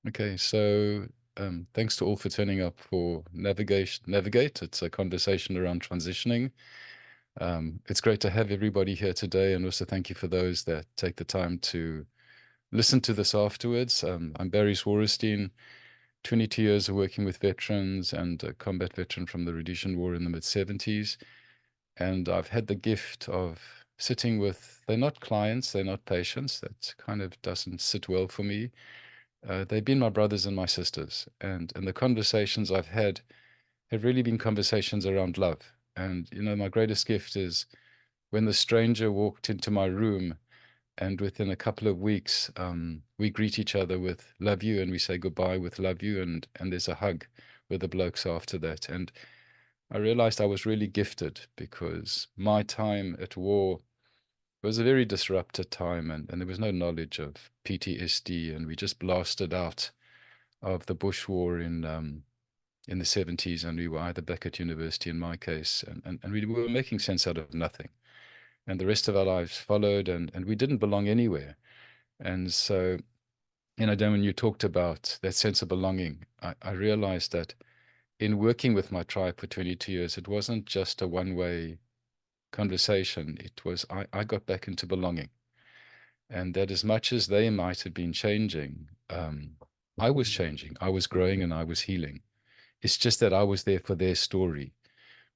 Okay, so thanks to all for turning up for Navigate. It's a conversation around transitioning. It's great to have everybody here today, and also thank you for those that take the time to listen to this afterwards. I'm Barry Zworestine, 22 years of working with veterans and a combat veteran from the Rhodesian War in the mid-70s. And I've had the gift of sitting with, they're not clients, they're not patients. That kind of doesn't sit well for me. They've been my brothers and my sisters, and the conversations I've had have really been conversations around love. And my greatest gift is when the stranger walked into my room, and within a couple of weeks, we greet each other with "love you," and we say goodbye with "love you," and there's a hug with the blokes after that. And I realized I was really gifted because my time at war it was a very disrupted time, and there was no knowledge of PTSD, and we just blasted out of the Bush War in the 70s, and we were either back at university in my case, and we were making sense out of nothing. And the rest of our lives followed, and we didn't belong anywhere. And so, Dan, when you talked about that sense of belonging, I realized that in working with my tribe for 22 years, it wasn't just a one-way conversation. It was, I got back into belonging. And that as much as they might have been changing, I was changing, I was growing, and I was healing. It's just that I was there for their story.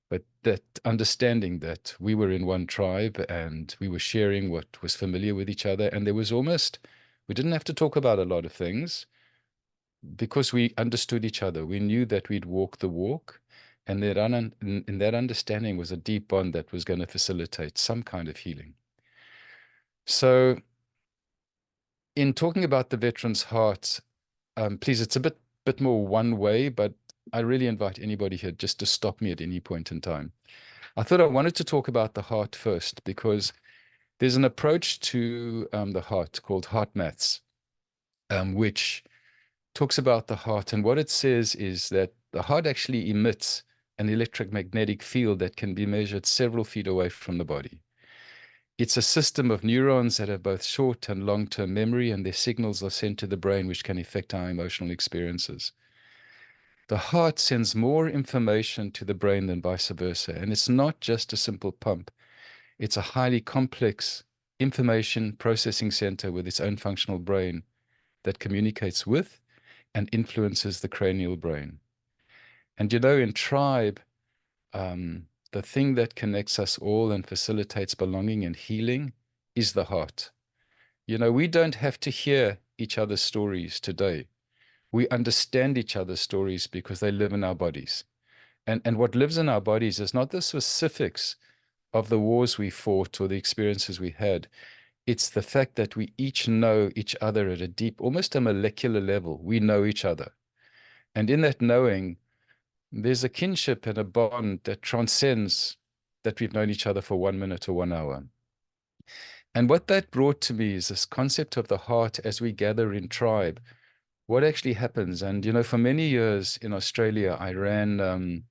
But that understanding that we were in one tribe and we were sharing what was familiar with each other, and there was almost, we didn't have to talk about a lot of things because we understood each other. We knew that we'd walk the walk, and in that understanding was a deep bond that was going to facilitate some kind of healing. So, in talking about the veteran's heart, please, it's a bit more one way, but I really invite anybody here just to stop me at any point in time. I thought I wanted to talk about the heart first because there's an approach to the heart called heart maths, which talks about the heart. And what it says is that the heart actually emits an electromagnetic field that can be measured several feet away from the body. It's a system of neurons that have both short and long-term memory, and their signals are sent to the brain, which can affect our emotional experiences. The heart sends more information to the brain than vice versa, and it's not just a simple pump. It's a highly complex information processing center with its own functional brain that communicates with and influences the cranial brain. And in tribe, the thing that connects us all and facilitates belonging and healing is the heart. We don't have to hear each other's stories today. We understand each other's stories because they live in our bodies. And what lives in our bodies is not the specifics of the wars we fought or the experiences we had. It's the fact that we each know each other at a deep, almost a molecular level. We know each other. And in that knowing, there's a kinship and a bond that transcends that we've known each other for 1 minute or 1 hour. And what that brought to me is this concept of the heart as we gather in tribe. What actually happens? And, for many years in Australia, I ran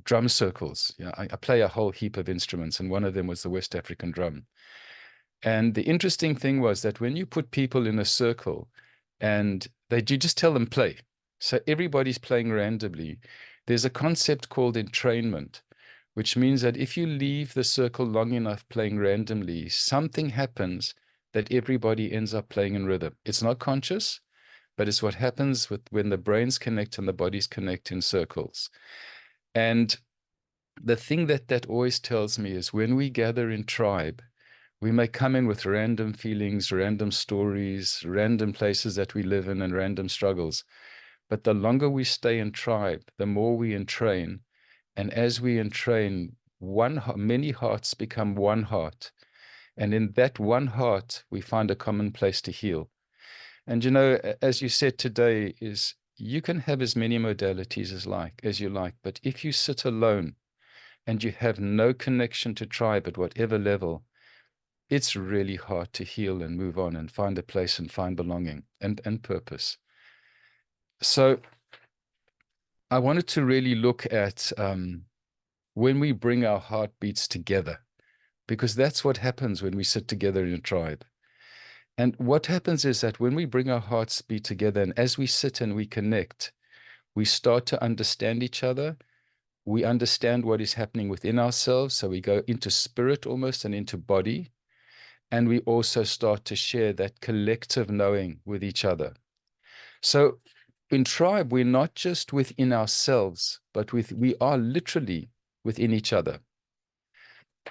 drum circles. I play a whole heap of instruments, and one of them was the West African drum. And the interesting thing was that when you put people in a circle and you just tell them play, so everybody's playing randomly, there's a concept called entrainment, which means that if you leave the circle long enough playing randomly, something happens that everybody ends up playing in rhythm. It's not conscious, but it's what happens when the brains connect and the bodies connect in circles. And the thing that always tells me is when we gather in tribe, we may come in with random feelings, random stories, random places that we live in, and random struggles. But the longer we stay in tribe, the more we entrain. And as we entrain, many hearts become one heart. And in that one heart, we find a common place to heal. And as you said today, is you can have as many modalities as you like, but if you sit alone and you have no connection to tribe at whatever level, it's really hard to heal and move on and find a place and find belonging and purpose. So I wanted to really look at when we bring our heartbeats together, because that's what happens when we sit together in a tribe. And what happens is that when we bring our hearts be together, and as we sit and we connect, we start to understand each other. We understand what is happening within ourselves. So we go into spirit almost and into body. And we also start to share that collective knowing with each other. So in tribe, we're not just within ourselves, but we are literally within each other.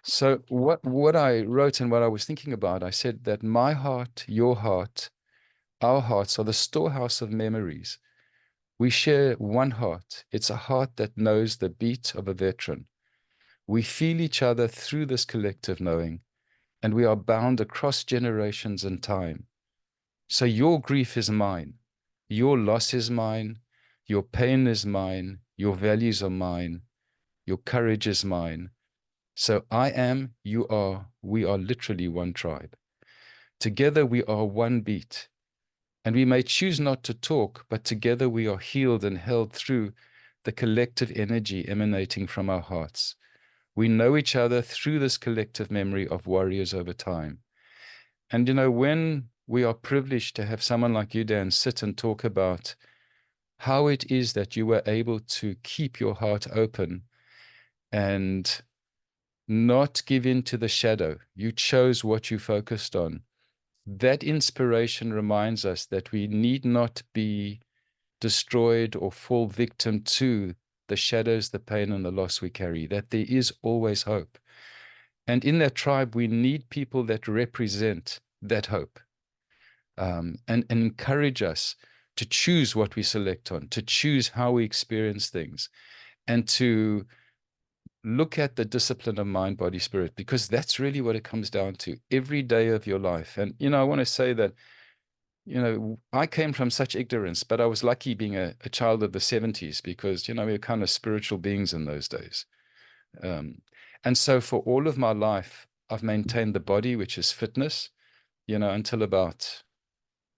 So what I wrote and what I was thinking about, I said that my heart, your heart, our hearts are the storehouse of memories. We share one heart. It's a heart that knows the beat of a veteran. We feel each other through this collective knowing, and we are bound across generations and time. So your grief is mine. Your loss is mine. Your pain is mine. Your values are mine. Your courage is mine. So I am, you are, we are literally one tribe. Together we are one beat. And we may choose not to talk, but together we are healed and held through the collective energy emanating from our hearts. We know each other through this collective memory of warriors over time. And when we are privileged to have someone like you, Dan, sit and talk about how it is that you were able to keep your heart open and not give in to the shadow. You chose what you focused on. That inspiration reminds us that we need not be destroyed or fall victim to the shadows, the pain, and the loss we carry, that there is always hope. And in that tribe, we need people that represent that hope, and encourage us to choose what we select on, to choose how we experience things, and to look at the discipline of mind, body, spirit, because that's really what it comes down to every day of your life. And, I want to say that, I came from such ignorance, but I was lucky being a child of the 70s because, we were kind of spiritual beings in those days. And so for all of my life, I've maintained the body, which is fitness, until about,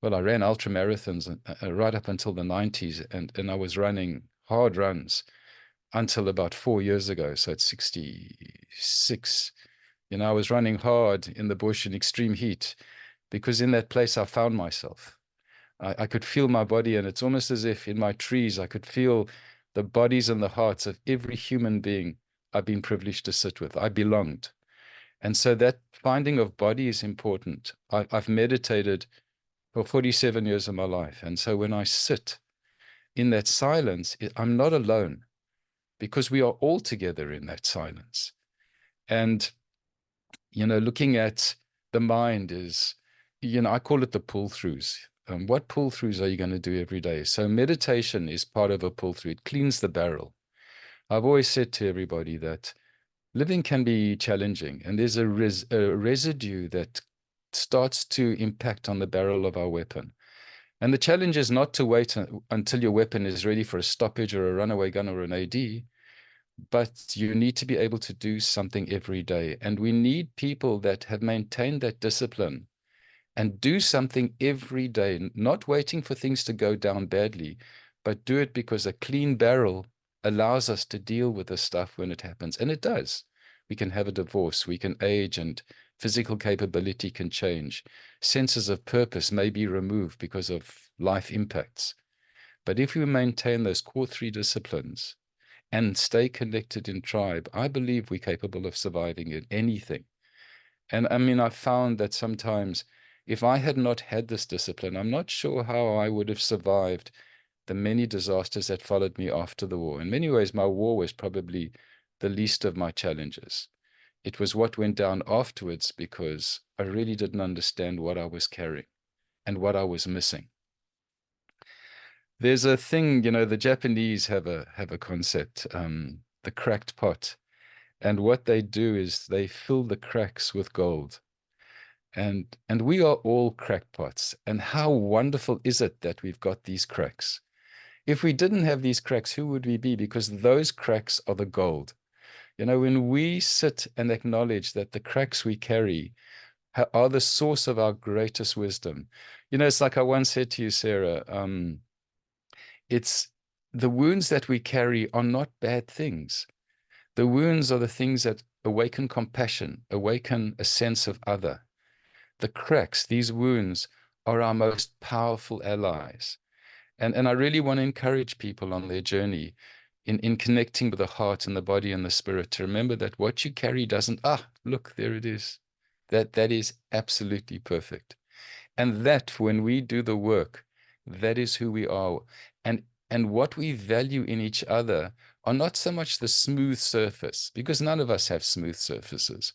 well, I ran ultra marathons right up until the 90s, and I was running hard runs until about 4 years ago. So it's 66. I was running hard in the bush in extreme heat because in that place I found myself. I could feel my body, and it's almost as if in my trees I could feel the bodies and the hearts of every human being I've been privileged to sit with. I belonged. And so that finding of body is important. I've meditated for 47 years of my life. And so when I sit in that silence, I'm not alone because we are all together in that silence. And, looking at the mind is, I call it the pull-throughs. What pull-throughs are you going to do every day? So meditation is part of a pull-through. It cleans the barrel. I've always said to everybody that living can be challenging, and there's a residue that starts to impact on the barrel of our weapon. And the challenge is not to wait until your weapon is ready for a stoppage or a runaway gun or an AD, but you need to be able to do something every day. And we need people that have maintained that discipline and do something every day, not waiting for things to go down badly, but do it because a clean barrel allows us to deal with this stuff when it happens. And it does. We can have a divorce, we can age, and physical capability can change. Senses of purpose may be removed because of life impacts. But if we maintain those core 3 disciplines and stay connected in tribe, I believe we're capable of surviving in anything. And I mean, I've found that sometimes if I had not had this discipline, I'm not sure how I would have survived the many disasters that followed me after the war. In many ways, my war was probably the least of my challenges. It was what went down afterwards because I really didn't understand what I was carrying and what I was missing. There's a thing, the Japanese have a concept, the cracked pot. And what they do is they fill the cracks with gold. And we are all crackpots. And how wonderful is it that we've got these cracks? If we didn't have these cracks, who would we be? Because those cracks are the gold. When we sit and acknowledge that the cracks we carry are the source of our greatest wisdom. It's like I once said to you, Sarah, it's the wounds that we carry are not bad things. The wounds are the things that awaken compassion, awaken a sense of other. the cracks, these wounds, are our most powerful allies. And I really want to encourage people on their journey in connecting with the heart and the body and the spirit to remember that what you carry doesn't, look, there it is. That is absolutely perfect. And that when we do the work, that is who we are. And what we value in each other are not so much the smooth surface, because none of us have smooth surfaces.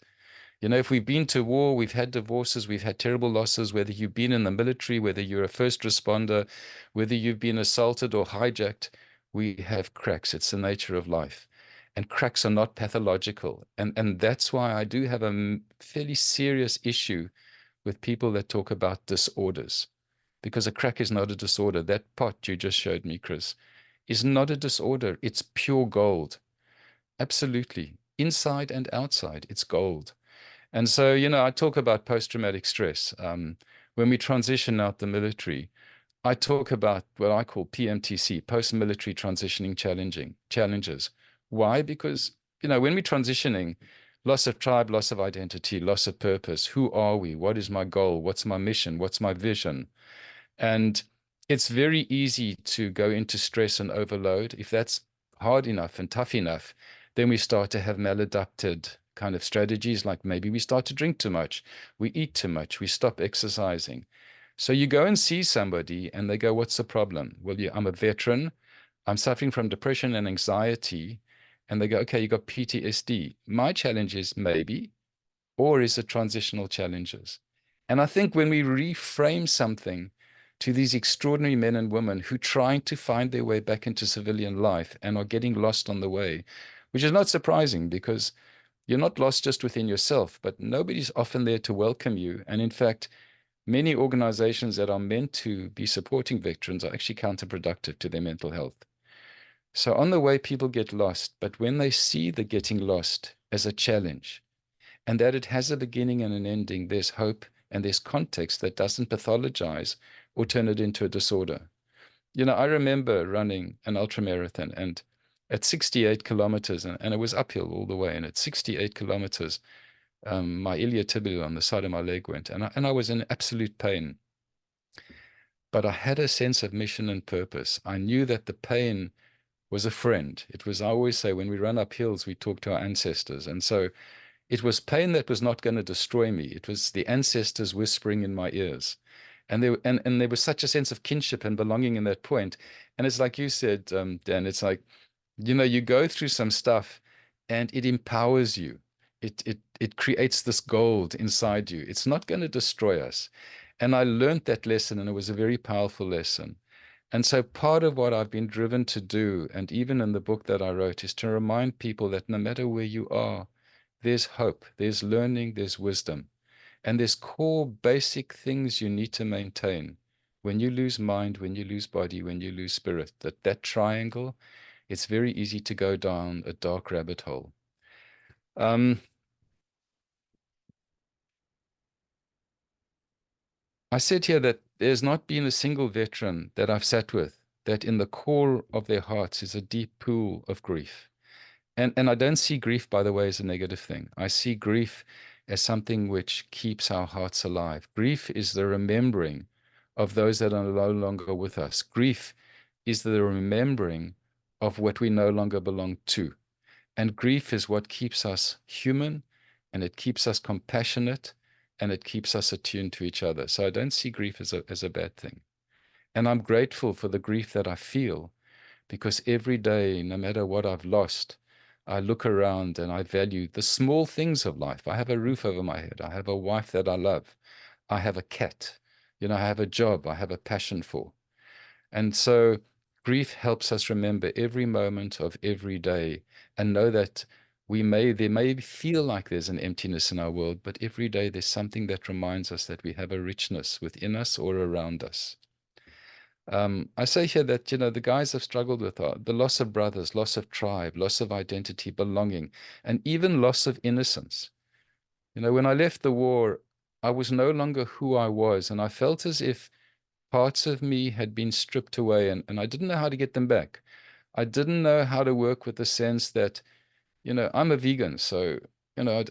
You know, if we've been to war, we've had divorces, we've had terrible losses, whether you've been in the military, whether you're a first responder, whether you've been assaulted or hijacked, we have cracks. It's the nature of life. And cracks are not pathological. And that's why I do have a fairly serious issue with people that talk about disorders, because a crack is not a disorder. That pot you just showed me, Chris, is not a disorder. It's pure gold. Absolutely. Inside and outside, it's gold. And so, I talk about post-traumatic stress. When we transition out the military, I talk about what I call PMTC, post-military transitioning challenges. Why? Because, when we're transitioning, loss of tribe, loss of identity, loss of purpose. Who are we? What is my goal? What's my mission? What's my vision? And it's very easy to go into stress and overload. If that's hard enough and tough enough, then we start to have maladapted kind of strategies, like maybe we start to drink too much, we eat too much, we stop exercising. So you go and see somebody and they go, "What's the problem?" Well, I'm a veteran. I'm suffering from depression and anxiety. And they go, "Okay, you got PTSD. My challenge is maybe, or is it transitional challenges?" And I think when we reframe something to these extraordinary men and women who trying to find their way back into civilian life and are getting lost on the way, which is not surprising because you're not lost just within yourself, but nobody's often there to welcome you. And in fact, many organizations that are meant to be supporting veterans are actually counterproductive to their mental health. So on the way, people get lost, but when they see the getting lost as a challenge, and that it has a beginning and an ending, there's hope and there's context that doesn't pathologize or turn it into a disorder. I remember running an ultramarathon and at 68 kilometers, and it was uphill all the way. And at 68 kilometers, my iliotibial on the side of my leg went, and I was in absolute pain. But I had a sense of mission and purpose. I knew that the pain was a friend. It was, I always say, when we run up hills, we talk to our ancestors. And so it was pain that was not going to destroy me. It was the ancestors whispering in my ears. And there was such a sense of kinship and belonging in that point. And it's like you said, Dan, it's like, you go through some stuff and it empowers you. It creates this gold inside you. It's not going to destroy us. And I learned that lesson, and it was a very powerful lesson. And so part of what I've been driven to do, and even in the book that I wrote, is to remind people that no matter where you are, there's hope, there's learning, there's wisdom, and there's core basic things you need to maintain. When you lose mind, when you lose body, when you lose spirit, that triangle, it's very easy to go down a dark rabbit hole. I said here that there's not been a single veteran that I've sat with that in the core of their hearts is a deep pool of grief. And I don't see grief, by the way, as a negative thing. I see grief as something which keeps our hearts alive. Grief is the remembering of those that are no longer with us. Grief is the remembering of what we no longer belong to. And grief is what keeps us human, and it keeps us compassionate, and it keeps us attuned to each other. So I don't see grief as a bad thing. And I'm grateful for the grief that I feel, because every day, no matter what I've lost, I look around and I value the small things of life. I have a roof over my head. I have a wife that I love. I have a cat. I have a job I have a passion for. And so grief helps us remember every moment of every day and know that there may feel like there's an emptiness in our world, but every day there's something that reminds us that we have a richness within us or around us. I say here that, the guys have struggled with the loss of brothers, loss of tribe, loss of identity, belonging, and even loss of innocence. When I left the war, I was no longer who I was, and I felt as if parts of me had been stripped away, and I didn't know how to get them back. I didn't know how to work with the sense that, I'm a vegan, so, I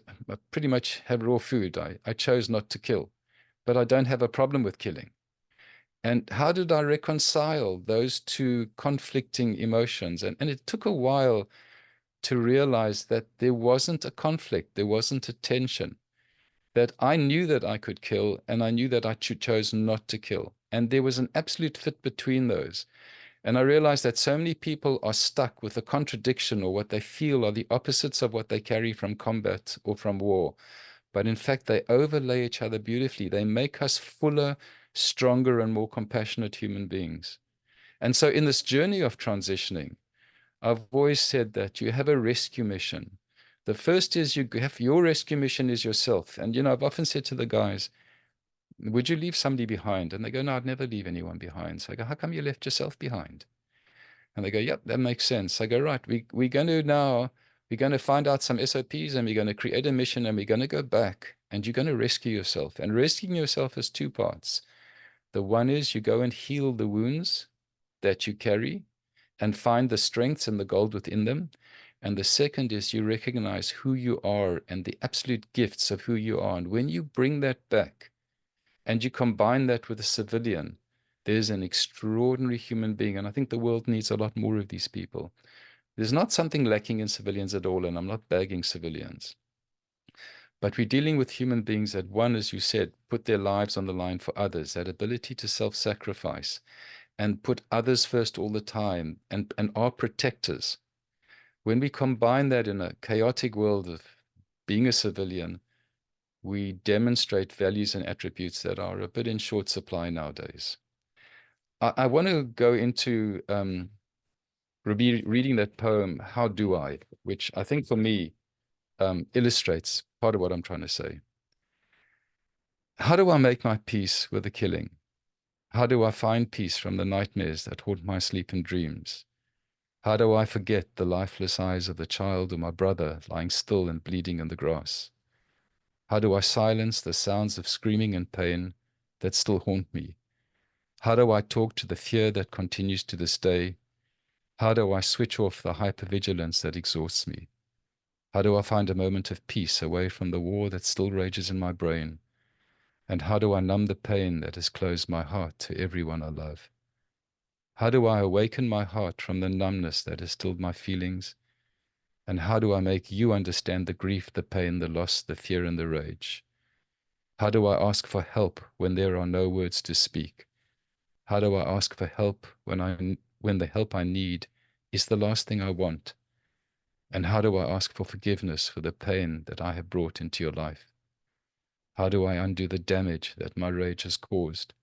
pretty much have raw food. I chose not to kill. but I don't have a problem with killing. And how did I reconcile those two conflicting emotions? And it took a while to realize that there wasn't a conflict, there wasn't a tension, that I knew that I could kill, and I knew that I chose not to kill. And there was an absolute fit between those. And I realized that so many people are stuck with a contradiction, or what they feel are the opposites of what they carry from combat or from war. But in fact, they overlay each other beautifully. They make us fuller, stronger, and more compassionate human beings. And so in this journey of transitioning, I've always said that you have a rescue mission. The first is you have your rescue mission is yourself. And, I've often said to the guys, would you leave somebody behind? And they go, no, I'd never leave anyone behind. So I go, how come you left yourself behind? And they go, yep, that makes sense. I go, right, we're going to now, we're going to find out some SOPs, and we're going to create a mission, and we're going to go back, and you're going to rescue yourself. And rescuing yourself has two parts. The one is you go and heal the wounds that you carry and find the strengths and the gold within them. And the second is you recognize who you are and the absolute gifts of who you are. And when you bring that back and you combine that with a civilian, there's an extraordinary human being. And I think the world needs a lot more of these people. There's not something lacking in civilians at all, and I'm not bagging civilians. But we're dealing with human beings that, one, as you said, put their lives on the line for others, that ability to self-sacrifice and put others first all the time, and are protectors. When we combine that in a chaotic world of being a civilian, we demonstrate values and attributes that are a bit in short supply nowadays. I want to go into reading that poem, How Do I, which I think for me illustrates part of what I'm trying to say. How do I make my peace with the killing? How do I find peace from the nightmares that haunt my sleep and dreams? How do I forget the lifeless eyes of the child or my brother lying still and bleeding in the grass? How do I silence the sounds of screaming and pain that still haunt me? How do I talk to the fear that continues to this day? How do I switch off the hypervigilance that exhausts me? How do I find a moment of peace away from the war that still rages in my brain? And how do I numb the pain that has closed my heart to everyone I love? How do I awaken my heart from the numbness that has stilled my feelings? And how do I make you understand the grief, the pain, the loss, the fear, and the rage? How do I ask for help when there are no words to speak? How do I ask for help when the help I need is the last thing I want? And how do I ask for forgiveness for the pain that I have brought into your life? How do I undo the damage that my rage has caused?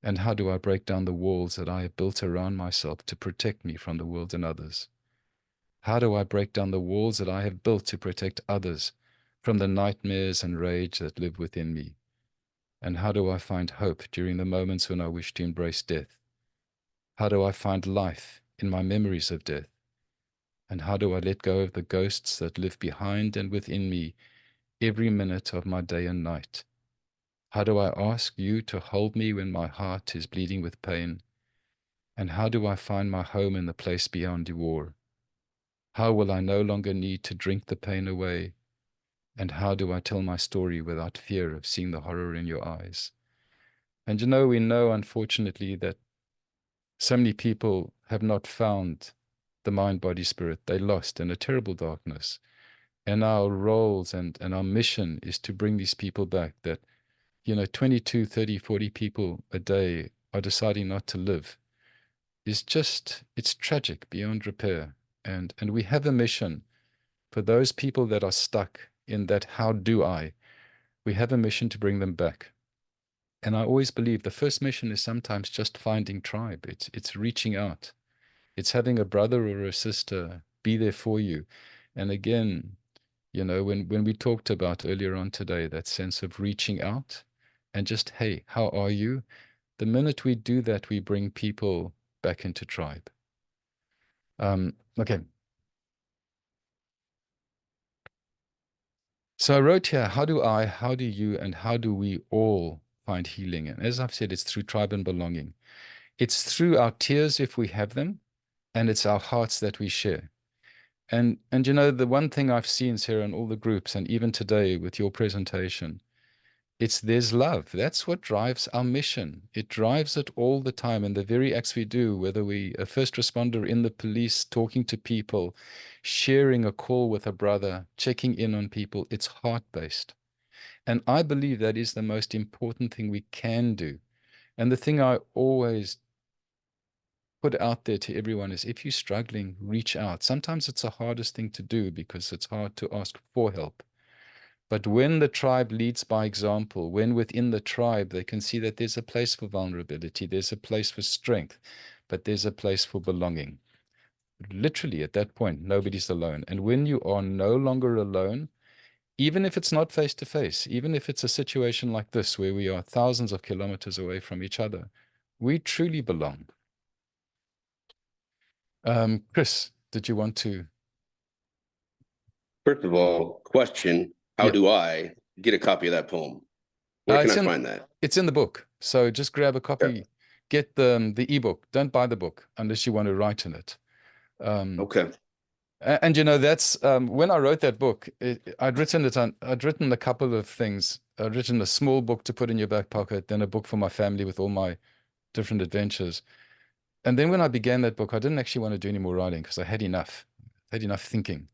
And how do I break down the walls that I have built around myself to protect me from the world and others? How do I break down the walls that I have built to protect others from the nightmares and rage that live within me? And how do I find hope during the moments when I wish to embrace death? How do I find life in my memories of death? And how do I let go of the ghosts that live behind and within me every minute of my day and night? How do I ask you to hold me when my heart is bleeding with pain? And how do I find my home in the place beyond war? How will I no longer need to drink the pain away? And how do I tell my story without fear of seeing the horror in your eyes? And we know, unfortunately, that so many people have not found the mind, body, spirit. They lost in a terrible darkness. And our roles and our mission is to bring these people back, that 22, 30, 40 people a day are deciding not to live. It's tragic beyond repair. And we have a mission for those people that are stuck in that how do I. We have a mission to bring them back. And I always believe the first mission is sometimes just finding tribe. It's reaching out. It's having a brother or a sister be there for you. And again, when we talked about earlier on today, that sense of reaching out and just, hey, how are you? The minute we do that, we bring people back into tribe. Okay. So I wrote here, how do I, how do you, and how do we all find healing? And as I've said, it's through tribe and belonging. It's through our tears if we have them, and it's our hearts that we share. And the one thing I've seen, Sarah, in all the groups, and even today with your presentation, there's love. That's what drives our mission. It drives it all the time. And the very acts we do, whether we a first responder in the police, talking to people, sharing a call with a brother, checking in on people, it's heart-based. And I believe that is the most important thing we can do. And the thing I always put out there to everyone is, if you're struggling, reach out. Sometimes it's the hardest thing to do because it's hard to ask for help. But when the tribe leads by example, when within the tribe they can see that there's a place for vulnerability, there's a place for strength, but there's a place for belonging. Literally, at that point, nobody's alone. And when you are no longer alone, even if it's not face to face, even if it's a situation like this where we are thousands of kilometers away from each other, we truly belong. Chris, did you want to? First of all, question, how Yeah. do I get a copy of that poem? Where can I find that? It's in the book. So just grab a Yeah. copy, get the ebook. Don't buy the book unless you want to write in it. Okay. And you know, that's when I wrote that book, I'd written a couple of things. I'd written a small book to put in your back pocket, then a book for my family with all my different adventures. And then when I began that book, I didn't actually want to do any more writing because I had enough. I had enough thinking.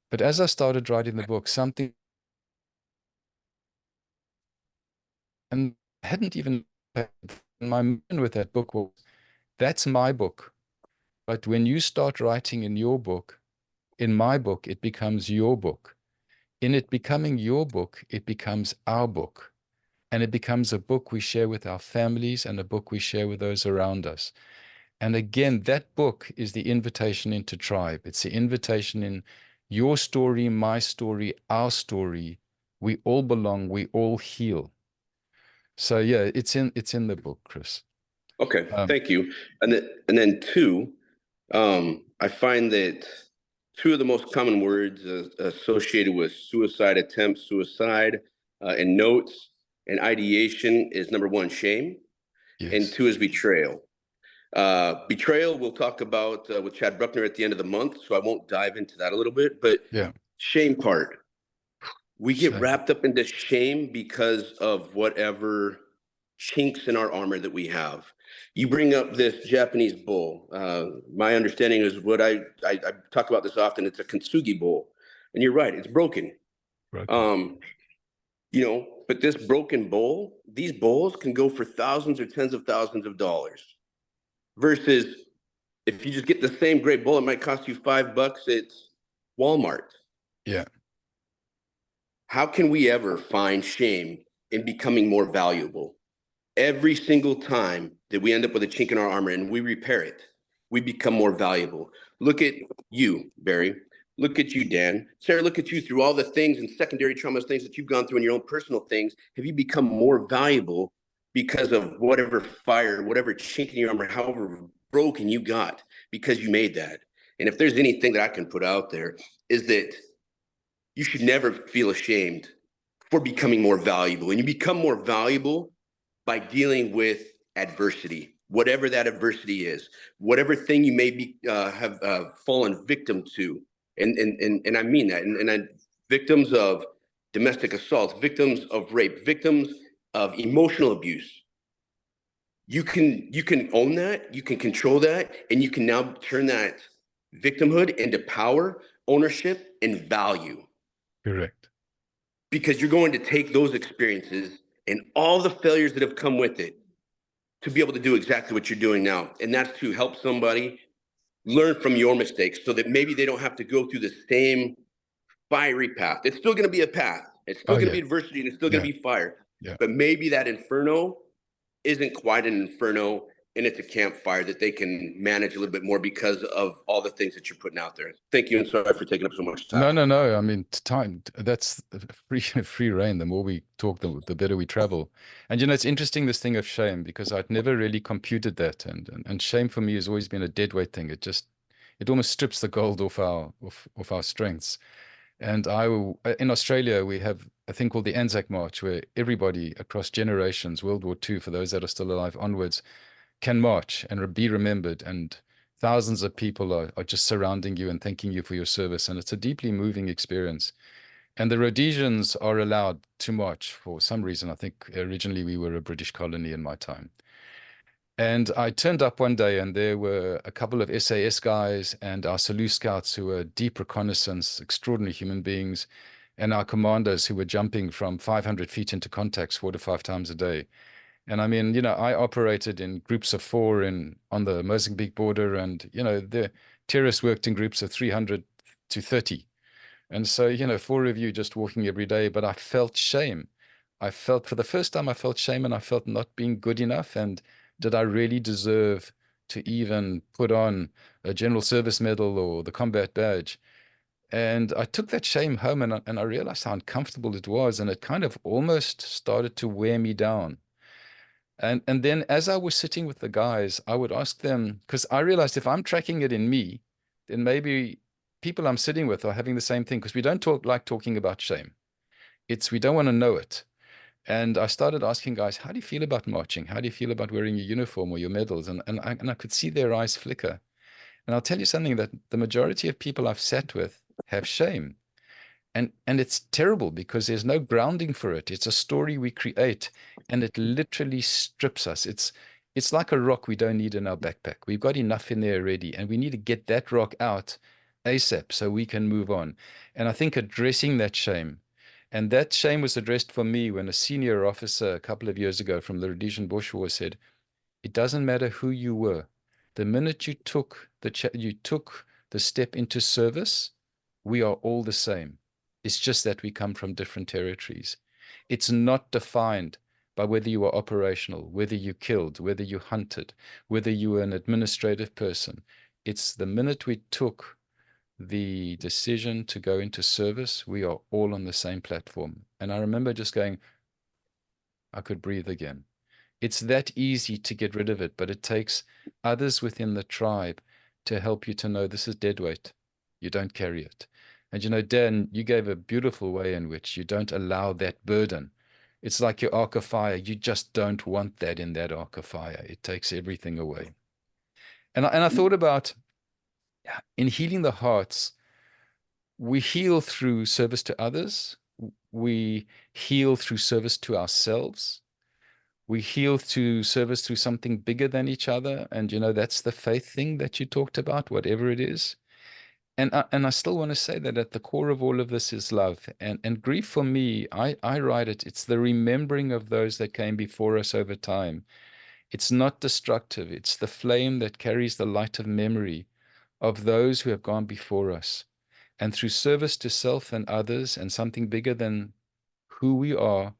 But as I started writing the book, something, and I hadn't even, my mission with that book was, that's my book. But when you start writing in your book, in my book, it becomes your book. In it becoming your book, it becomes our book. And it becomes a book we share with our families and a book we share with those around us. And again, that book is the invitation into tribe. It's the invitation in your story, my story, our story. We all belong, we all heal. So yeah, it's in the book, Chris. Okay. Um, Thank you. And then two, I find that two of the most common words associated with suicide attempts, suicide, and notes and ideation is number one, shame, and yes. two is betrayal. Betrayal, we'll talk about with Chad Bruckner at the end of the month, so I won't dive into that a little bit. But Yeah. shame part, we get Shame. wrapped up into shame because of whatever chinks in our armor that we have. You bring up this Japanese bull. My understanding is what I talk about this often. It's a kintsugi bull, and you're right. It's broken. Broken. Um, but this broken bowl, these bowls can go for thousands or tens of thousands of dollars. Versus if you just get the same great bowl, it might cost you $5 at Walmart. Yeah. How can we ever find shame in becoming more valuable? Every single time that we end up with a chink in our armor and we repair it, we become more valuable. Look at you, Barry. Look at you, Dan. Sarah, look at you through all the things and secondary traumas, things that you've gone through in your own personal things. Have you become more valuable because of whatever fire, whatever chink in your armor, however broken you got because you made that? And if there's anything that I can put out there, is that you should never feel ashamed for becoming more valuable. And you become more valuable by dealing with adversity, whatever that adversity is, whatever thing you may be have fallen victim to, and I mean that, and victims of domestic assaults, victims of rape, victims of emotional abuse. You can own that, you can control that, and you can now turn that victimhood into power, ownership, and value. Correct. Because you're going to take those experiences and all the failures that have come with it to be able to do exactly what you're doing now. And that's to help somebody learn from your mistakes so that maybe they don't have to go through the same fiery path. It's still going to be a path. It's still Oh going to yeah. be adversity and it's still going Yeah. to be fire. Yeah. But maybe that inferno isn't quite an inferno and it's a campfire that they can manage a little bit more because of all the things that you're putting out there. Thank you. And sorry for taking up so much time. No, no, no. I mean, time, that's free free reign. The more we talk, the better we travel. And you know, it's interesting, this thing of shame, because I'd never really computed that. And shame for me has always been a deadweight thing. It almost strips the gold off our strengths. And in Australia, we have a thing called the Anzac March, where everybody across generations, World War II, for those that are still alive onwards, can march and be remembered. And thousands of people are just surrounding you and thanking you for your service. And it's a deeply moving experience. And the Rhodesians are allowed to march for some reason. I think originally we were a British colony in my time. And I turned up one day, and there were a couple of SAS guys and our Salute scouts who were deep reconnaissance, extraordinary human beings, and our commandos who were jumping from 500 feet into contacts 4 to 5 times a day. And I mean, I operated in groups of four on the Mozambique border, and the terrorists worked in groups of 300 to 30. And so, four of you just walking every day, but I felt shame. For the first time, I felt shame, and I felt not being good enough. And did I really deserve to even put on a General Service Medal or the combat badge? And I took that shame home, and I realized how uncomfortable it was. And it kind of almost started to wear me down. And then as I was sitting with the guys, I would ask them, because I realized if I'm tracking it in me, then maybe people I'm sitting with are having the same thing, because we don't like talking about shame. We don't want to know it. And I started asking guys, how do you feel about marching? How do you feel about wearing your uniform or your medals? And I could see their eyes flicker. And I'll tell you something, that the majority of people I've sat with have shame. And it's terrible because there's no grounding for it. It's a story we create, and it literally strips us. It's like a rock we don't need in our backpack. We've got enough in there already, and we need to get that rock out ASAP so we can move on. And I think addressing that shame, and that shame was addressed for me when a senior officer a couple of years ago from the Rhodesian Bush War said, it doesn't matter who you were. The minute you took the step into service, we are all the same. It's just that we come from different territories. It's not defined by whether you were operational, whether you killed, whether you hunted, whether you were an administrative person. It's the minute we took the decision to go into service, we are all on the same platform. And I remember just going, I could breathe again. It's that easy to get rid of it, but it takes others within the tribe to help you to know this is dead weight. You don't carry it. And Dan, you gave a beautiful way in which you don't allow that burden. It's like your arc of fire. You just don't want that in that arc of fire. It takes everything away. And I thought about, in healing the hearts, we heal through service to others. We heal through service to ourselves. We heal through service through something bigger than each other. And, that's the faith thing that you talked about, whatever it is. And I still want to say that at the core of all of this is love. And grief for me, I write it, it's the remembering of those that came before us over time. It's not destructive. It's the flame that carries the light of memory of those who have gone before us. And through service to self and others and something bigger than who we are,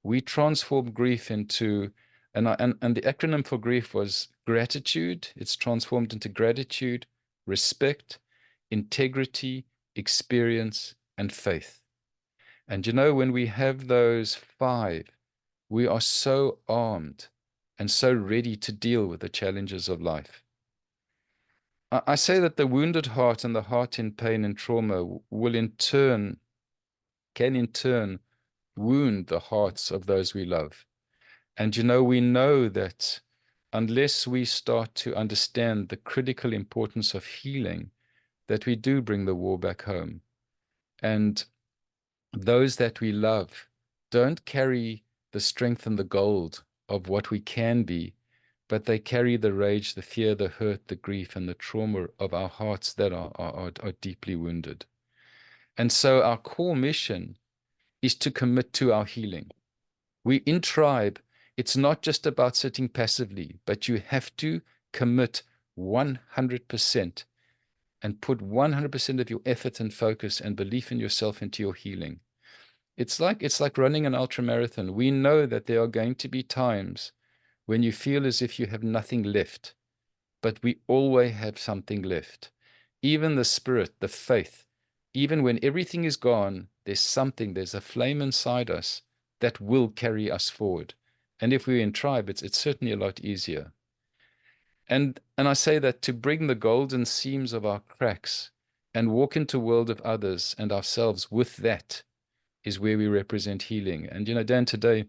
we transform grief into, and the acronym for grief was gratitude. It's transformed into gratitude, respect, integrity, experience, and faith. And when we have those five, we are so armed and so ready to deal with the challenges of life. I say that the wounded heart and the heart in pain and trauma can in turn wound the hearts of those we love. And we know that unless we start to understand the critical importance of healing, that we do bring the war back home. And those that we love don't carry the strength and the gold of what we can be, but they carry the rage, the fear, the hurt, the grief, and the trauma of our hearts that are deeply wounded. And so our core mission is to commit to our healing. We in tribe, it's not just about sitting passively, but you have to commit 100% and put 100% of your effort and focus and belief in yourself into your healing. It's like running an ultra marathon. We know that there are going to be times when you feel as if you have nothing left, but we always have something left. Even the spirit, the faith, even when everything is gone, there's a flame inside us that will carry us forward. And if we're in tribe, it's certainly a lot easier. And I say that to bring the golden seams of our cracks and walk into a world of others and ourselves with that is where we represent healing. And Dan, today,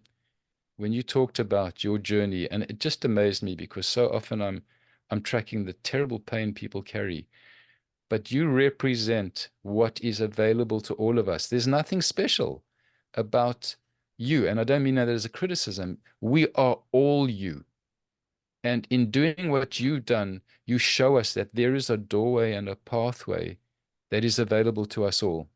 when you talked about your journey, and it just amazed me because so often I'm tracking the terrible pain people carry. but you represent what is available to all of us. There's nothing special about you. And I don't mean that as a criticism. We are all you. And in doing what you've done, you show us that there is a doorway and a pathway that is available to us all.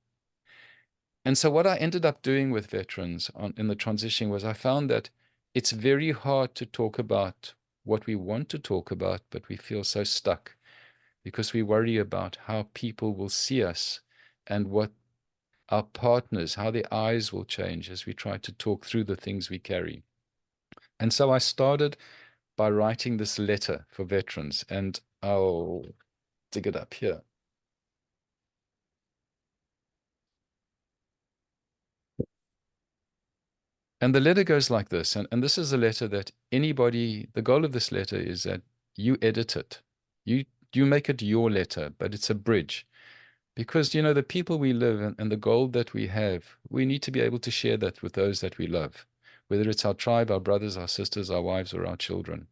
And so what I ended up doing with veterans in the transition was I found that it's very hard to talk about what we want to talk about, but we feel so stuck because we worry about how people will see us and what our partners, how their eyes will change as we try to talk through the things we carry. And so I started by writing this letter for veterans, and I'll dig it up here. And the letter goes like this, and this is a letter that anybody, the goal of this letter is that you edit it. You make it your letter, but it's a bridge. Because, you know, the people we live and the goal that we have, we need to be able to share that with those that we love, whether it's our tribe, our brothers, our sisters, our wives, or our children.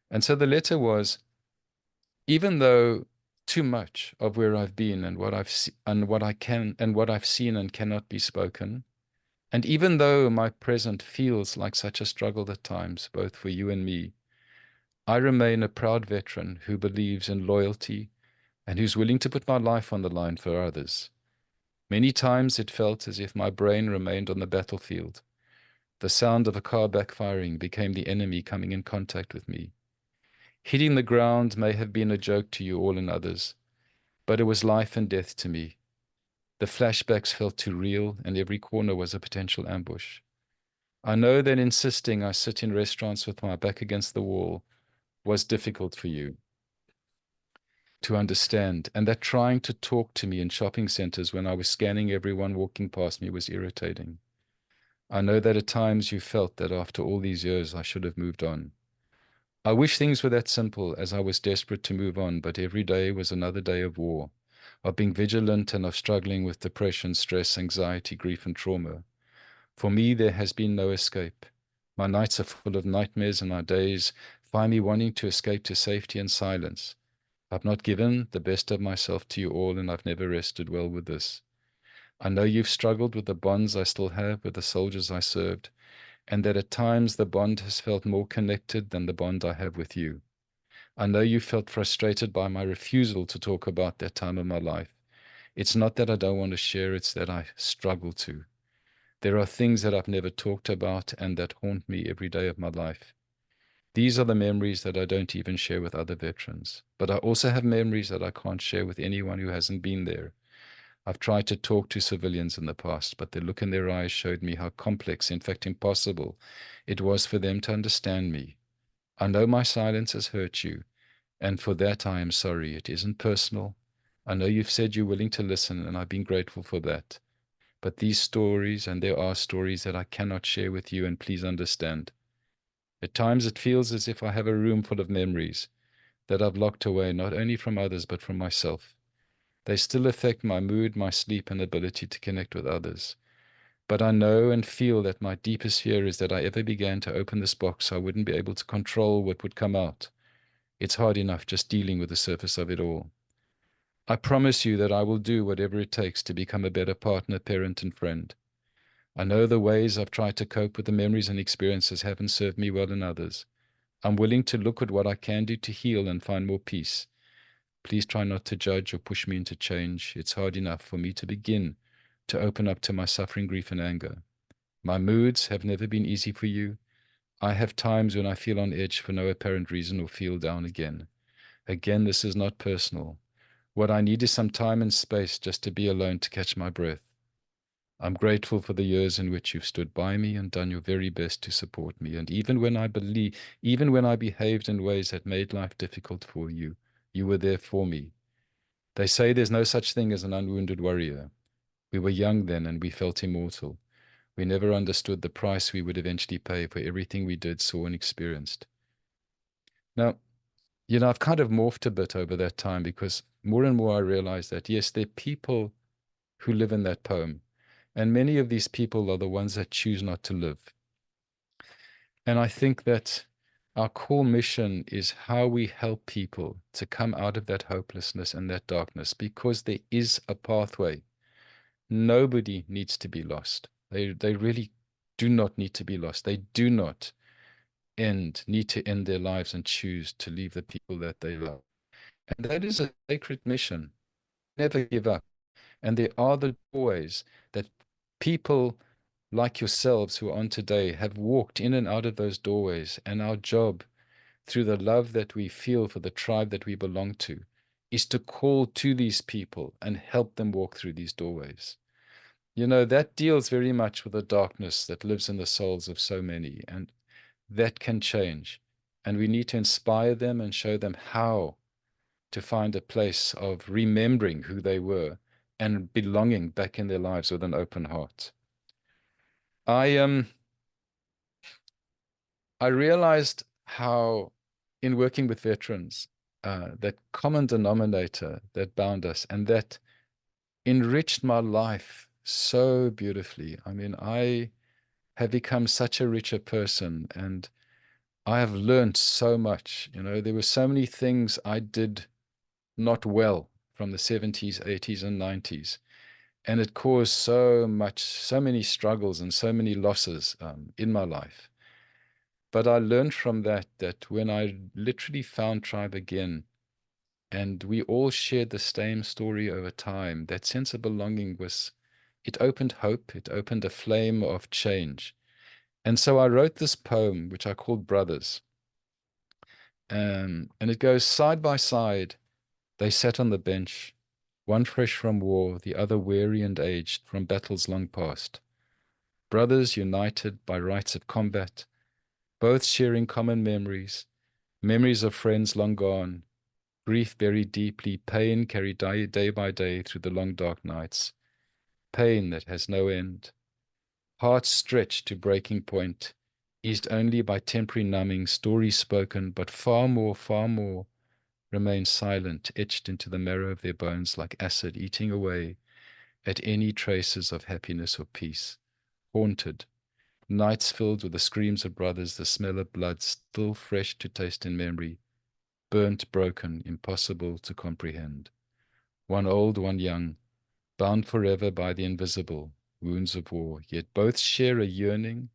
And so the letter was, even though too much of where I've been and what I've seen and cannot be spoken, and even though my present feels like such a struggle at times, both for you and me, I remain a proud veteran who believes in loyalty and who's willing to put my life on the line for others. Many times it felt as if my brain remained on the battlefield. The sound of a car backfiring became the enemy coming in contact with me. Hitting the ground may have been a joke to you all and others, but it was life and death to me. The flashbacks felt too real, and every corner was a potential ambush. I know that insisting I sit in restaurants with my back against the wall was difficult for you to understand, and that trying to talk to me in shopping centers when I was scanning everyone walking past me was irritating. I know that at times you felt that after all these years I should have moved on. I wish things were that simple, as I was desperate to move on, but every day was another day of war, of being vigilant and of struggling with depression, stress, anxiety, grief, and trauma. For me, there has been no escape. My nights are full of nightmares, and my days find me wanting to escape to safety and silence. I've not given the best of myself to you all, and I've never rested well with this. I know you've struggled with the bonds I still have with the soldiers I served, and that at times the bond has felt more connected than the bond I have with you. I know you felt frustrated by my refusal to talk about that time of my life. It's not that I don't want to share, it's that I struggle to. There are things that I've never talked about and that haunt me every day of my life. These are the memories that I don't even share with other veterans. But I also have memories that I can't share with anyone who hasn't been there. I've tried to talk to civilians in the past, but the look in their eyes showed me how complex, in fact impossible, it was for them to understand me. I know my silence has hurt you, and for that I am sorry. It isn't personal. I know you've said you're willing to listen, and I've been grateful for that. But these stories, and there are stories that I cannot share with you, and please understand. At times it feels as if I have a room full of memories that I've locked away, not only from others, but from myself. They still affect my mood, my sleep, and ability to connect with others. But I know and feel that my deepest fear is that I ever began to open this box, I wouldn't be able to control what would come out. It's hard enough just dealing with the surface of it all. I promise you that I will do whatever it takes to become a better partner, parent, and friend. I know the ways I've tried to cope with the memories and experiences haven't served me well in others. I'm willing to look at what I can do to heal and find more peace. Please try not to judge or push me into change. It's hard enough for me to begin to open up to my suffering, grief, and anger. My moods have never been easy for you. I have times when I feel on edge for no apparent reason or feel down again. Again, this is not personal. What I need is some time and space just to be alone to catch my breath. I'm grateful for the years in which you've stood by me and done your very best to support me. And even when I behaved in ways that made life difficult for you, you were there for me. They say there's no such thing as an unwounded warrior. We were young then and we felt immortal. We never understood the price we would eventually pay for everything we did, saw, and experienced. Now, I've kind of morphed a bit over that time because more and more I realize that, yes, there are people who live in that poem. And many of these people are the ones that choose not to live. And I think that our core mission is how we help people to come out of that hopelessness and that darkness, because there is a pathway. Nobody needs to be lost. They really do not need to be lost. They do not need to end their lives and choose to leave the people that they love. And that is a sacred mission. Never give up. And there are the doorways that people like yourselves who are on today have walked in and out of those doorways. And our job, through the love that we feel for the tribe that we belong to, is to call to these people and help them walk through these doorways. You know, that deals very much with the darkness that lives in the souls of so many, and that can change. And we need to inspire them and show them how to find a place of remembering who they were and belonging back in their lives with an open heart. I realized how, in working with veterans, that common denominator that bound us and that enriched my life so beautifully. I mean, I have become such a richer person, and I have learned so much. You know, there were so many things I did not well from the 70s, 80s, and 90s. And it caused so many struggles and so many losses in my life. But I learned from that when I literally found tribe again, and we all shared the same story over time, that sense of belonging it opened hope, it opened a flame of change. And so I wrote this poem, which I called Brothers. And it goes: side by side, they sat on the bench, one fresh from war, the other weary and aged from battles long past. Brothers united by rites of combat, both sharing common memories, memories of friends long gone, grief buried deeply, pain carried day by day through the long dark nights, pain that has no end, hearts stretched to breaking point, eased only by temporary numbing, stories spoken, but far more remain silent, etched into the marrow of their bones like acid eating away at any traces of happiness or peace. Haunted, nights filled with the screams of brothers, the smell of blood still fresh to taste in memory, burnt, broken, impossible to comprehend. One old, one young, bound forever by the invisible wounds of war, yet both share a yearning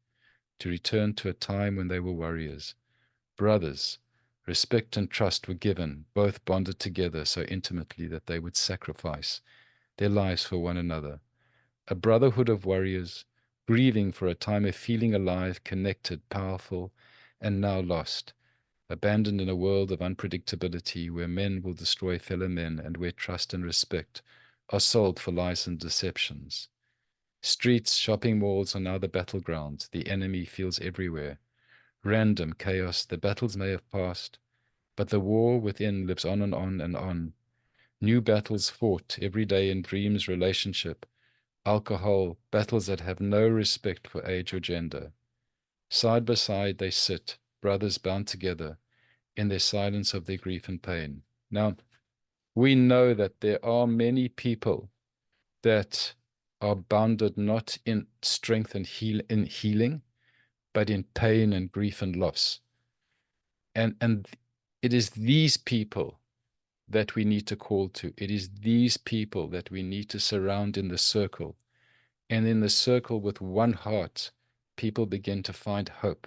to return to a time when they were warriors. Brothers, respect and trust were given, both bonded together so intimately that they would sacrifice their lives for one another. A brotherhood of warriors, grieving for a time of feeling alive, connected, powerful, and now lost, abandoned in a world of unpredictability where men will destroy fellow men and where trust and respect are sold for lies and deceptions. Streets, shopping malls are now the battlegrounds. The enemy feels everywhere. Random chaos, the battles may have passed, but the war within lives on and on and on. New battles fought every day in dreams, relationship, alcohol, battles that have no respect for age or gender. Side by side they sit, brothers bound together, in their silence of their grief and pain. Now, we know that there are many people that are bounded not in strength and healing, but in pain and grief and loss. And it is these people that we need to call to. It is these people that we need to surround in the circle. And in the circle with one heart, people begin to find hope.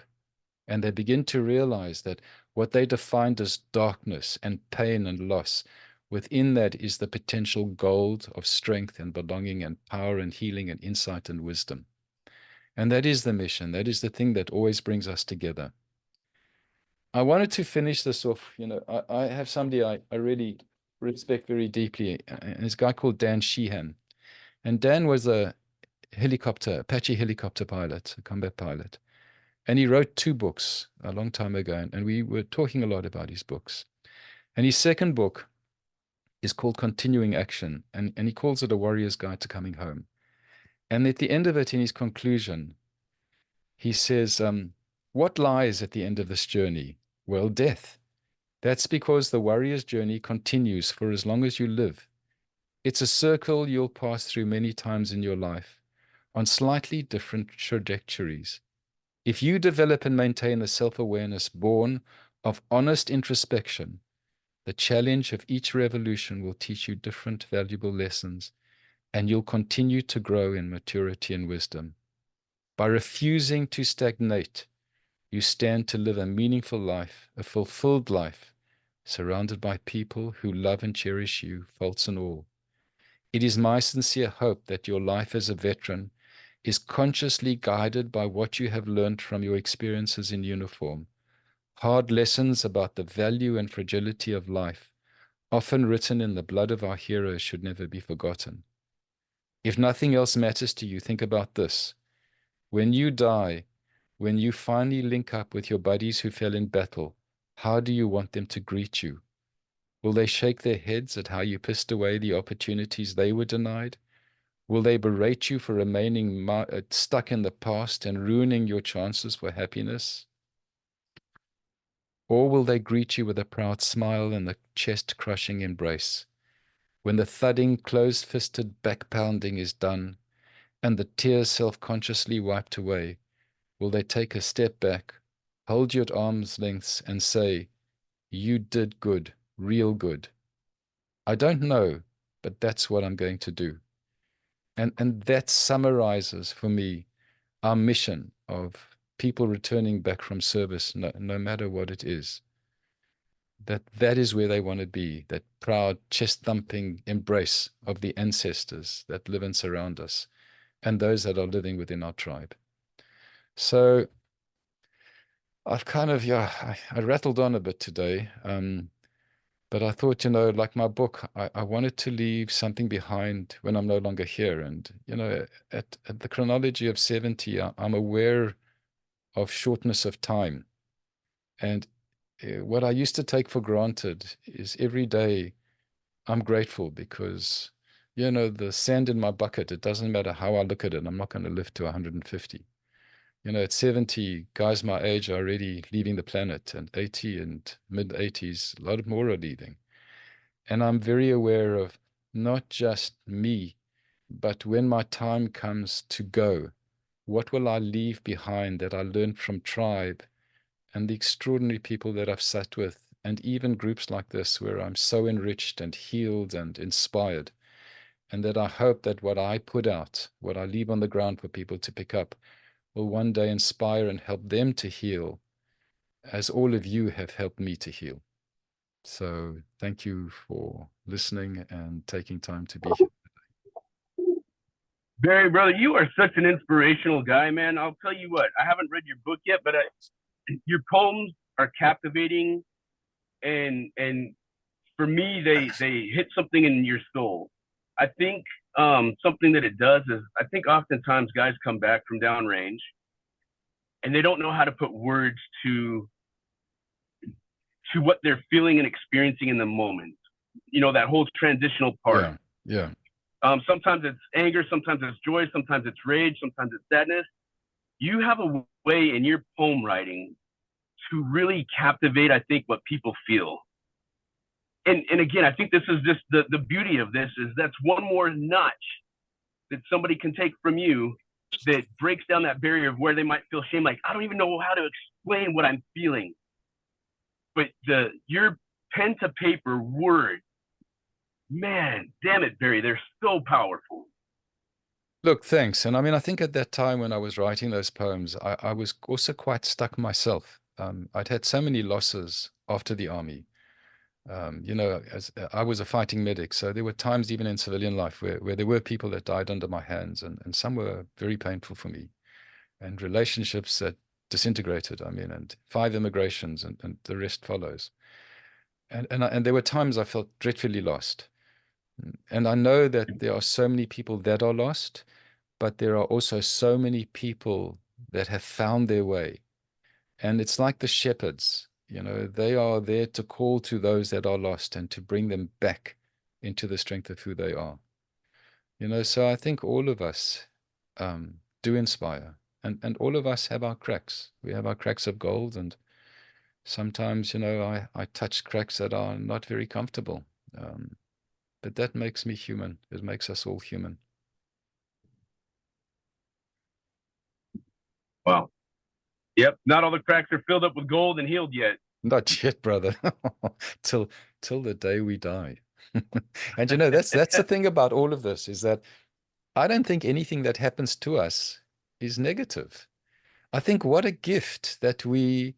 And they begin to realize that what they defined as darkness and pain and loss, within that is the potential gold of strength and belonging and power and healing and insight and wisdom. And that is the mission. That is the thing that always brings us together. I wanted to finish this off. You know, I have somebody I really respect very deeply, and this guy called Dan Sheehan. And Dan was a Apache helicopter pilot, a combat pilot. And he wrote 2 books a long time ago, and we were talking a lot about his books. And his second book is called Continuing Action, and he calls it A Warrior's Guide to Coming Home. And at the end of it, in his conclusion, he says, what lies at the end of this journey? Well, death. That's because the warrior's journey continues for as long as you live. It's a circle you'll pass through many times in your life on slightly different trajectories. If you develop and maintain the self-awareness born of honest introspection, the challenge of each revolution will teach you different valuable lessons, and you'll continue to grow in maturity and wisdom. By refusing to stagnate, you stand to live a meaningful life, a fulfilled life, surrounded by people who love and cherish you, faults and all. It is my sincere hope that your life as a veteran is consciously guided by what you have learned from your experiences in uniform, hard lessons about the value and fragility of life, often written in the blood of our heroes, should never be forgotten. If nothing else matters to you, think about this. When you die, when you finally link up with your buddies who fell in battle, how do you want them to greet you? Will they shake their heads at how you pissed away the opportunities they were denied? Will they berate you for remaining stuck in the past and ruining your chances for happiness? Or will they greet you with a proud smile and a chest-crushing embrace? When the thudding, closed-fisted back-pounding is done and the tears self-consciously wiped away, will they take a step back, hold you at arm's lengths, and say, "You did good, real good"? I don't know, but that's what I'm going to do. And that summarizes for me our mission of people returning back from service, no matter what it is. That is where they want to be, that proud, chest-thumping embrace of the ancestors that live and surround us, and those that are living within our tribe. So I've kind of, I rattled on a bit today, but I thought, like my book, I wanted to leave something behind when I'm no longer here. And, at the chronology of 70, I'm aware of shortness of time. And what I used to take for granted is every day I'm grateful because, the sand in my bucket, it doesn't matter how I look at it, I'm not going to live to 150. At 70, guys my age are already leaving the planet, and 80 and mid 80s, a lot more are leaving. And I'm very aware of not just me, but when my time comes to go, what will I leave behind that I learned from tribe and the extraordinary people that I've sat with, and even groups like this where I'm so enriched and healed and inspired, and that I hope that what I put out, what I leave on the ground for people to pick up, will one day inspire and help them to heal, as all of you have helped me to heal. So thank you for listening and taking time to be here. Barry, brother, you are such an inspirational guy, man. I'll tell you what, I haven't read your book yet, but your poems are captivating, and for me, they hit something in your soul. I think something that it does is I think oftentimes guys come back from downrange and they don't know how to put words to what they're feeling and experiencing in the moment. That whole transitional part. Yeah, yeah. Sometimes it's anger, sometimes it's joy, sometimes it's rage, sometimes it's sadness. You have a way in your poem writing to really captivate, I think, what people feel. And again, I think this is just the beauty of this is that's one more notch that somebody can take from you that breaks down that barrier of where they might feel shame. Like, I don't even know how to explain what I'm feeling. But your pen to paper word, man, damn it, Barry, they're so powerful. Look, thanks. And I mean, I think at that time when I was writing those poems, I was also quite stuck myself. I'd had so many losses after the army. As I was a fighting medic, so there were times even in civilian life where there were people that died under my hands, and some were very painful for me, and relationships that disintegrated. I mean, and 5 immigrations, and the rest follows. And there were times I felt dreadfully lost. And I know that there are so many people that are lost, but there are also so many people that have found their way. And it's like the shepherds, they are there to call to those that are lost and to bring them back into the strength of who they are. So I think all of us do inspire, and all of us have our cracks. We have our cracks of gold, and sometimes, I touch cracks that are not very comfortable. But that makes me human. It makes us all human. Wow. Yep. Not all the cracks are filled up with gold and healed yet. Not yet, brother. till the day we die. And that's the thing about all of this, is that I don't think anything that happens to us is negative. I think what a gift that we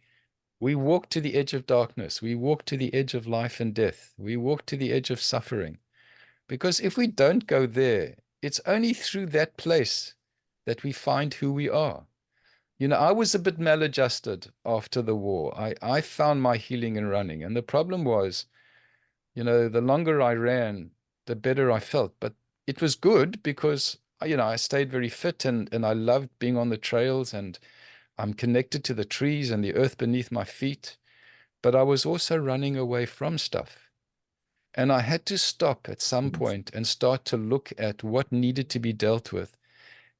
walk to the edge of darkness. We walk to the edge of life and death. We walk to the edge of suffering. Because if we don't go there, it's only through that place that we find who we are. I was a bit maladjusted after the war. I found my healing in running. And the problem was, the longer I ran, the better I felt. But it was good because, I stayed very fit and I loved being on the trails, and I'm connected to the trees and the earth beneath my feet. But I was also running away from stuff. And I had to stop at some point and start to look at what needed to be dealt with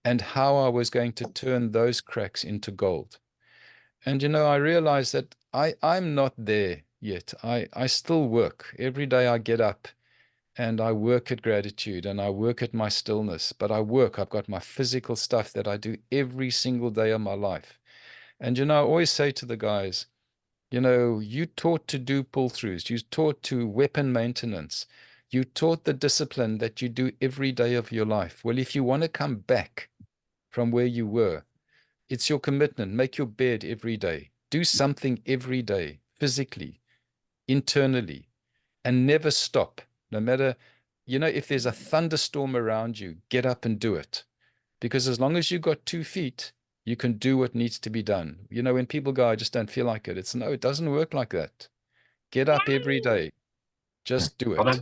and how I was going to turn those cracks into gold. And, I realized that I'm not there yet. I still work. Every day I get up and I work at gratitude and I work at my stillness. But I've got my physical stuff that I do every single day of my life. And, I always say to the guys, you taught to do pull-throughs. You taught to weapon maintenance. You taught the discipline that you do every day of your life. Well, if you want to come back from where you were, it's your commitment. Make your bed every day. Do something every day, physically, internally, and never stop. No matter, if there's a thunderstorm around you, get up and do it. Because as long as you've got 2 feet, you can do what needs to be done. When people go, I just don't feel like it. No, it doesn't work like that. Get up every day. Just do it.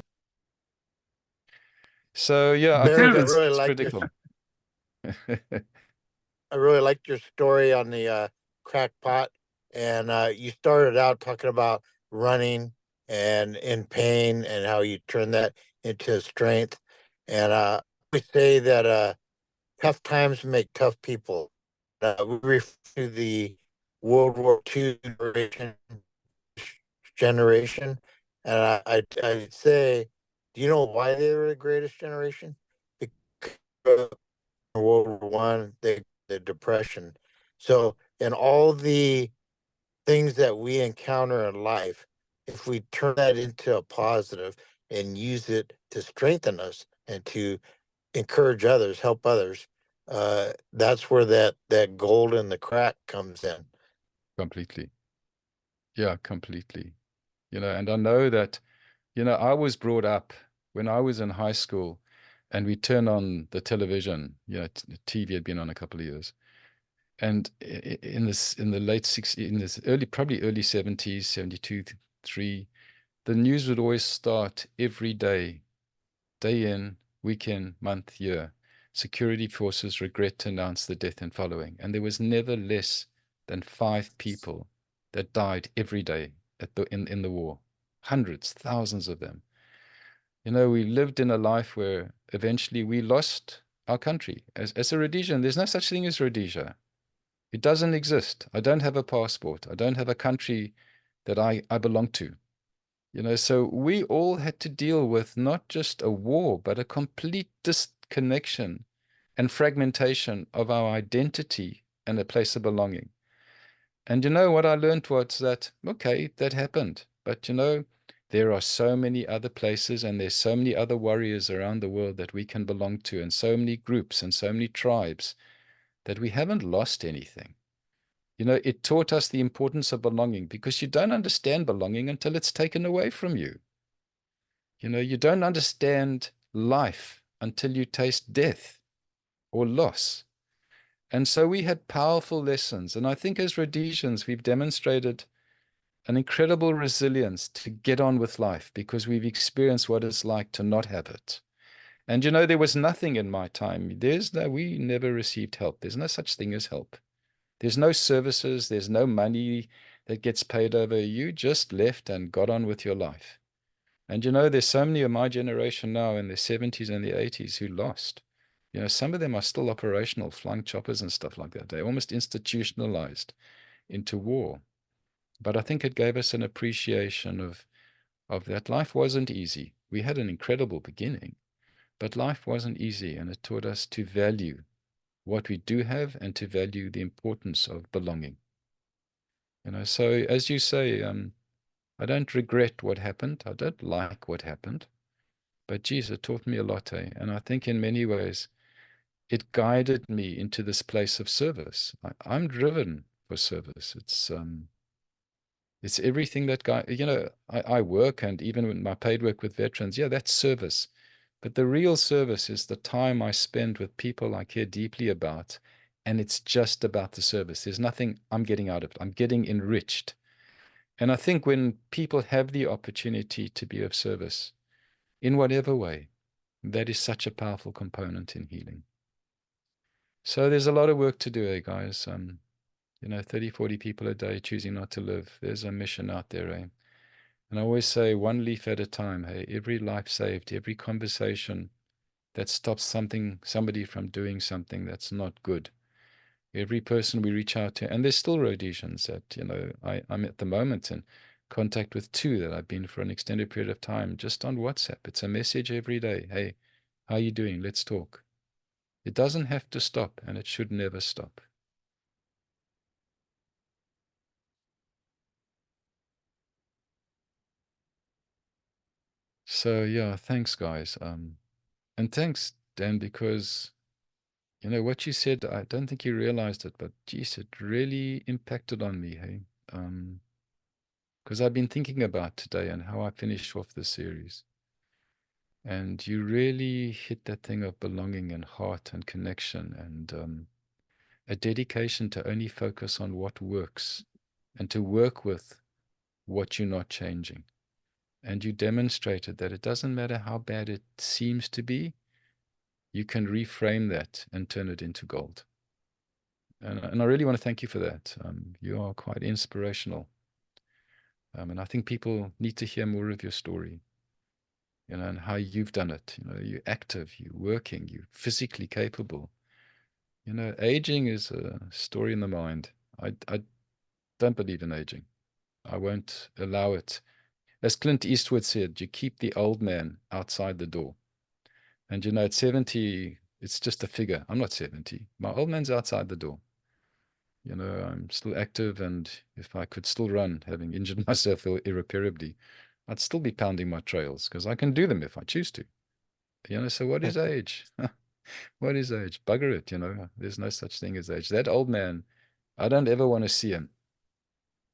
So, yeah, I think Barry, I really it's like critical. I really liked your story on the crack pot, and you started out talking about running and in pain and how you turn that into strength. And we say that tough times make tough people. We refer to the World War II generation, and I'd say, do you know why they were the greatest generation? Because World War One, the Depression. So, in all the things that we encounter in life, if we turn that into a positive and use it to strengthen us and to encourage others, help others, that's where that gold in the crack comes in. Completely. Yeah, completely. And I know that, I was brought up when I was in high school and we turn on the television, TV had been on a couple of years. And in the late 60s, in this probably early 70s, 72, 3, the news would always start every day, day in, weekend, month, year. Security forces regret to announce the death and following. And there was never less than 5 people that died every day in the war. Hundreds, thousands of them. We lived in a life where eventually we lost our country. As a Rhodesian, there's no such thing as Rhodesia. It doesn't exist. I don't have a passport. I don't have a country that I belong to. So we all had to deal with not just a war, but a complete disconnection and fragmentation of our identity and a place of belonging. And what I learned was that, okay, that happened. But there are so many other places and there's so many other warriors around the world that we can belong to, and so many groups and so many tribes, that we haven't lost anything. It taught us the importance of belonging, because you don't understand belonging until it's taken away from you. You don't understand life until you taste death or loss. And so we had powerful lessons. And I think as Rhodesians, we've demonstrated an incredible resilience to get on with life, because we've experienced what it's like to not have it. And there was nothing in my time. We never received help. There's no such thing as help. There's no services. There's no money that gets paid over. You just left and got on with your life. And there's so many of my generation now in their 70s and their 80s who lost. Some of them are still operational, flying choppers and stuff like that. They're almost institutionalized into war. But I think it gave us an appreciation of that. Life wasn't easy. We had an incredible beginning, but life wasn't easy, and it taught us to value what we do have and to value the importance of belonging. So as you say, I don't regret what happened. I don't like what happened, but geez, it taught me a lot, eh? And I think in many ways, it guided me into this place of service. I'm driven for service. It's everything that I work, and even with my paid work with veterans, yeah, that's service. But the real service is the time I spend with people I care deeply about. And it's just about the service. There's nothing I'm getting out of it. I'm getting enriched. And I think when people have the opportunity to be of service in whatever way, that is such a powerful component in healing. So there's a lot of work to do, guys. 30, 40 people a day choosing not to live. There's a mission out there, eh? And I always say one leaf at a time, hey, every life saved, every conversation that stops somebody from doing something that's not good. Every person we reach out to, and there's still Rhodesians that, I'm at the moment in contact with 2 that I've been for an extended period of time, just on WhatsApp. It's a message every day. Hey, how are you doing? Let's talk. It doesn't have to stop, and it should never stop. So yeah, thanks guys. And thanks, Dan, because what you said, I don't think you realized it, but geez, it really impacted on me, hey? Because I've been thinking about today and how I finish off the series. And you really hit that thing of belonging and heart and connection, and a dedication to only focus on what works and to work with what you're not changing. And you demonstrated that it doesn't matter how bad it seems to be, you can reframe that and turn it into gold. And I really want to thank you for that. You are quite inspirational. And I think people need to hear more of your story, and how you've done it. You're active, you're working, you're physically capable. Aging is a story in the mind. I don't believe in aging. I won't allow it. As Clint Eastwood said, you keep the old man outside the door. And at 70, it's just a figure. I'm not 70. My old man's outside the door. I'm still active, and if I could still run, having injured myself irreparably, I'd still be pounding my trails because I can do them if I choose to. So what is age? What is age? Bugger it, There's no such thing as age. That old man, I don't ever want to see him.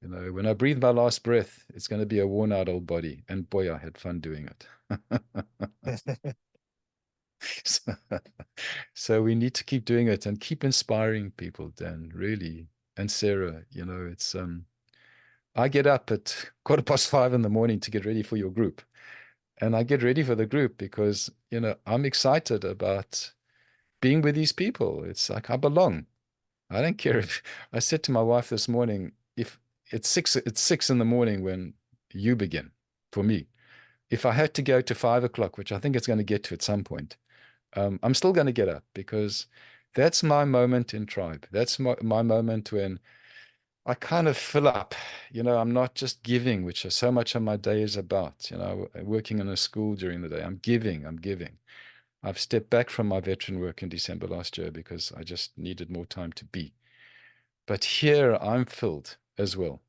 When I breathe my last breath, it's going to be a worn out old body. And boy, I had fun doing it. So we need to keep doing it and keep inspiring people, Dan, really. And Sarah, it's I get up at 5:15 in the morning to get ready for your group. And I get ready for the group because, I'm excited about being with these people. It's like I belong. I don't care if I said to my wife this morning, if it's 6 in the morning when you begin for me. If I had to go to 5 o'clock, which I think it's going to get to at some point, I'm still going to get up because that's my moment in tribe. That's my moment when I kind of fill up. I'm not just giving, which is so much of my day is about, working in a school during the day. I'm giving. I've stepped back from my veteran work in December last year because I just needed more time to be. But here I'm filled as well.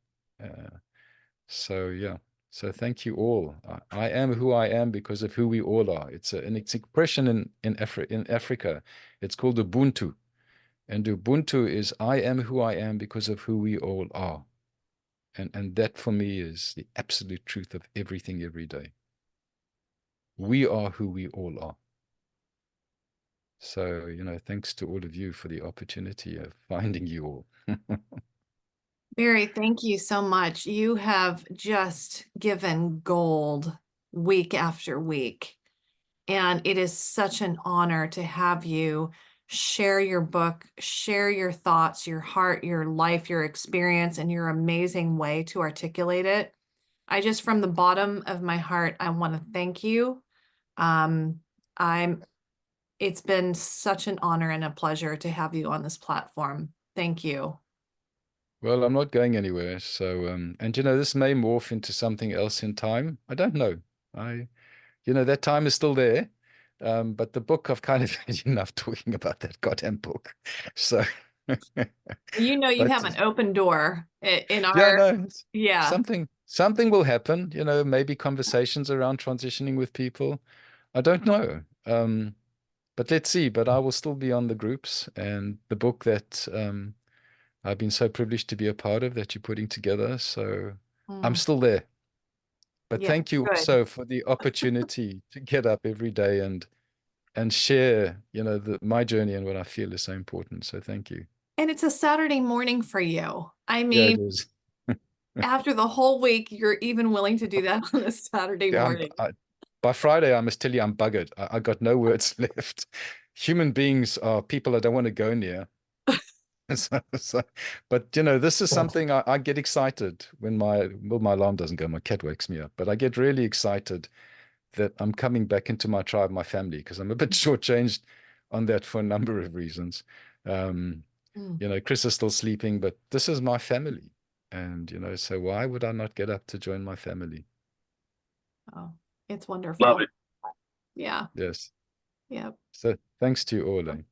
So yeah. So thank you all. I am who I am because of who we all are. It's an expression in Africa. It's called Ubuntu. And Ubuntu is I am who I am because of who we all are. And that for me is the absolute truth of everything every day. We are who we all are. So, thanks to all of you for the opportunity of finding you all. Barry, thank you so much. You have just given gold week after week. And it is such an honor to have you share your book, share your thoughts, your heart, your life, your experience, and your amazing way to articulate it. From the bottom of my heart, I want to thank you. It's been such an honor and a pleasure to have you on this platform. Thank you. Well, I'm not going anywhere. So, and this may morph into something else in time. I don't know. That time is still there. But the book, I've kind of had enough talking about that goddamn book. So You know, you But have an open door in yeah, our, no, yeah. something will happen, you know, maybe conversations around transitioning with people. I don't know. But let's see. But I will still be on the groups, and the book that I've been so privileged to be a part of that you're putting together. So I'm Mm, still there. But yeah, thank you good. also for the opportunity to get up every day and share, you know, my journey and what I feel is so important. So thank you. And it's a Saturday morning for you. I Yeah, mean, it is. after the whole week, you're even willing to do that on a Saturday Yeah, morning. by Friday, I must tell you, I'm buggered. I got no words left. Human beings are people I don't want to go near. But you know, this is something I get excited when my alarm doesn't go. My cat wakes me up, but I get really excited that I'm coming back into my tribe, my family, because I'm a bit shortchanged on that for a number of reasons. Um, Mm, you know, Chris is still sleeping, but this is my family. And, you know, so why would I not get up to join my family? oh, it's Love wonderful. it. Yeah. Yes. Yep. So thanks to you all. Eh?